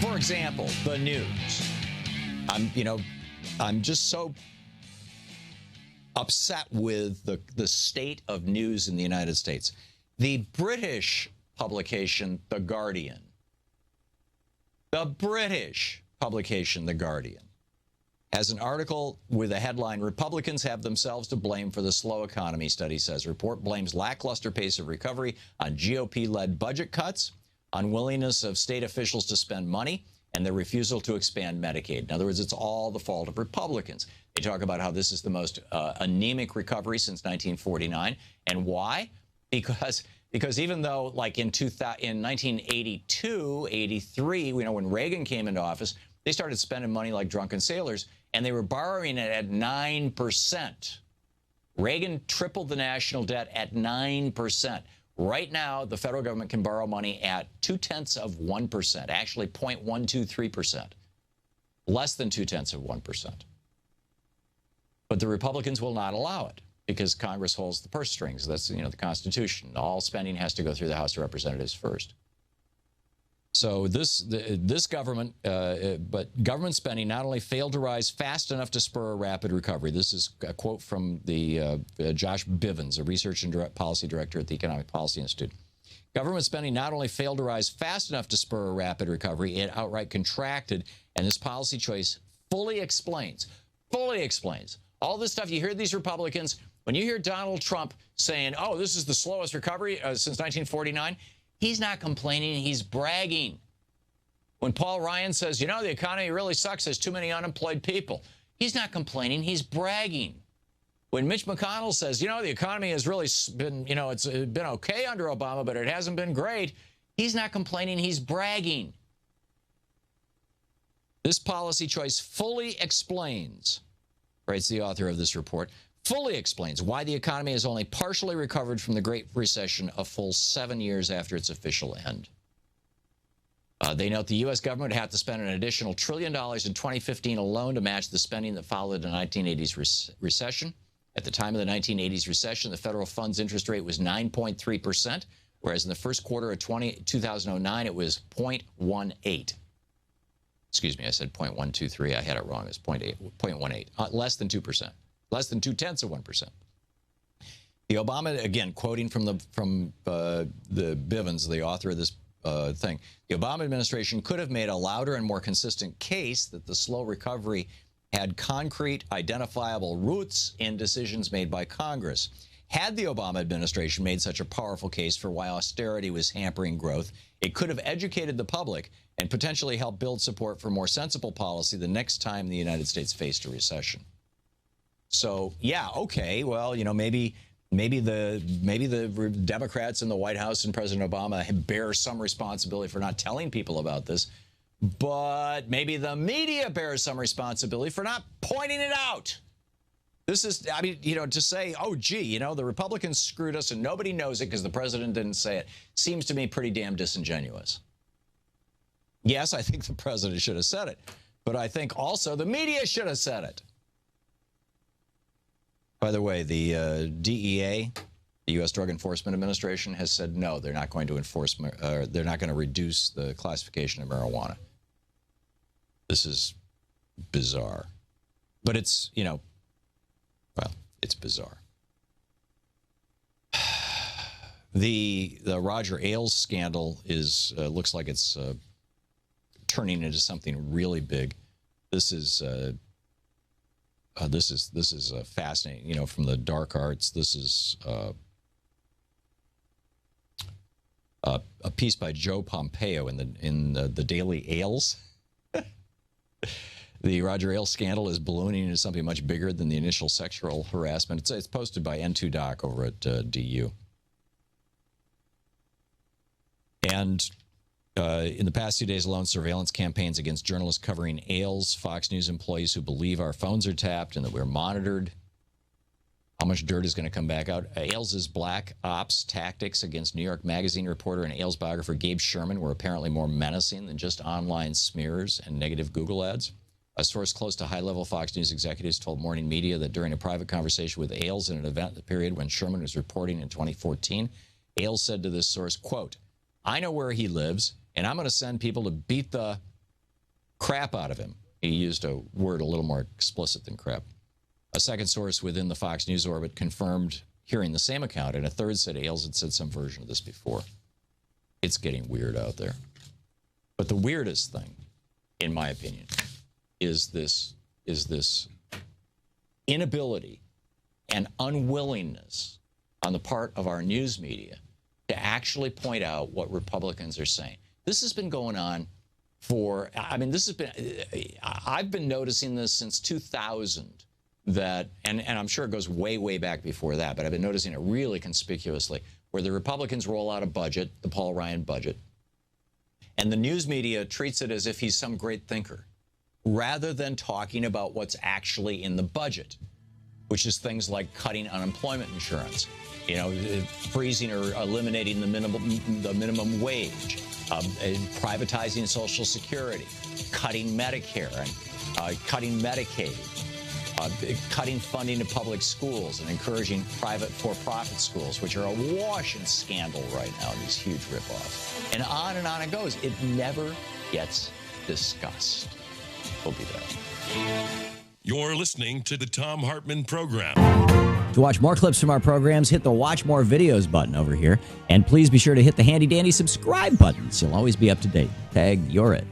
For example, the news. I'm just so upset with the state of news in the United States. The British publication, The Guardian, has an article with a headline, Republicans have themselves to blame for the slow economy, study says. Report blames lackluster pace of recovery on GOP-led budget cuts, unwillingness of state officials to spend money, and their refusal to expand Medicaid. In other words, it's all the fault of Republicans. They talk about how this is the most anemic recovery since 1949. And why? Because even though, like in 1982, 83, when Reagan came into office, they started spending money like drunken sailors, and they were borrowing it at 9%. Reagan tripled the national debt at 9%. Right now, the federal government can borrow money at 0.2%, actually 0.123%, less than 0.2%. But the Republicans will not allow it because Congress holds the purse strings. That's, the Constitution. All spending has to go through the House of Representatives first. So this government, but government spending not only failed to rise fast enough to spur a rapid recovery. This is a quote from the Josh Bivens, a research and policy director at the Economic Policy Institute. Government spending not only failed to rise fast enough to spur a rapid recovery, it outright contracted, and this policy choice fully explains all this stuff. You hear these Republicans, when you hear Donald Trump saying, oh, this is the slowest recovery since 1949, he's not complaining, he's bragging. When Paul Ryan says, the economy really sucks, there's too many unemployed people, he's not complaining, he's bragging. When Mitch McConnell says, the economy has really been, it's been okay under Obama, but it hasn't been great, he's not complaining, he's bragging. This policy choice fully explains, writes the author of this report, fully explains why the economy has only partially recovered from the Great Recession a full 7 years after its official end. They note the U.S. government would have to spend an additional $1 trillion in 2015 alone to match the spending that followed the 1980s recession. At the time of the 1980s recession, the federal funds interest rate was 9.3%, whereas in the first quarter of 2009, it was 0.18. Excuse me, I said 0.123. I had it wrong. It's 0.18, less than 2%. Less than 0.2%. The Obama, again, quoting from the Bivens, the author of this thing, the Obama administration could have made a louder and more consistent case that the slow recovery had concrete, identifiable roots in decisions made by Congress. Had the Obama administration made such a powerful case for why austerity was hampering growth, it could have educated the public and potentially helped build support for more sensible policy the next time the United States faced a recession. So, yeah, okay, well, maybe the Democrats in the White House and President Obama bear some responsibility for not telling people about this, but maybe the media bears some responsibility for not pointing it out. This is, to say, oh, gee, the Republicans screwed us and nobody knows it because the president didn't say it, seems to me pretty damn disingenuous. Yes, I think the president should have said it, but I think also the media should have said it. By the way, the DEA, the U.S. Drug Enforcement Administration, has said no, they're not going to enforce, they're not going to reduce the classification of marijuana. This is bizarre. But it's, well, it's bizarre. The Roger Ailes scandal is looks like it's turning into something really big. This is fascinating. From the dark arts. This is a piece by Joe Pompeo in the Daily Ailes. The Roger Ailes scandal is ballooning into something much bigger than the initial sexual harassment. It's posted by N2Doc over at DU. And in the past 2 days alone, surveillance campaigns against journalists covering Ailes, Fox News employees who believe our phones are tapped and that we're monitored. How much dirt is going to come back out? Ailes' black ops tactics against New York Magazine reporter and Ailes biographer Gabe Sherman were apparently more menacing than just online smears and negative Google ads. A source close to high-level Fox News executives told Morning Media that during a private conversation with Ailes in an event in the period when Sherman was reporting in 2014, Ailes said to this source, quote, "I know where he lives, and I'm going to send people to beat the crap out of him. He used a word a little more explicit than crap. A second source within the Fox News orbit confirmed hearing the same account, and a third said Ailes had said some version of this before. It's getting weird out there. But the weirdest thing, in my opinion, is this inability and unwillingness on the part of our news media to actually point out what Republicans are saying. This has been going on for, I mean, I've been noticing this since 2000, that, and I'm sure it goes way, way back before that, but I've been noticing it really conspicuously, where the Republicans roll out a budget, the Paul Ryan budget, and the news media treats it as if he's some great thinker, rather than talking about what's actually in the budget, which is things like cutting unemployment insurance, freezing or eliminating the minimum wage, privatizing Social Security, cutting Medicare and cutting Medicaid, cutting funding to public schools and encouraging private for-profit schools, which are awash in scandal right now, these huge ripoffs. And on it goes. It never gets discussed. We'll be back. You're listening to the Thom Hartmann Program. To watch more clips from our programs, hit the Watch More Videos button over here. And please be sure to hit the handy-dandy subscribe button so you'll always be up to date. Tag, you're it.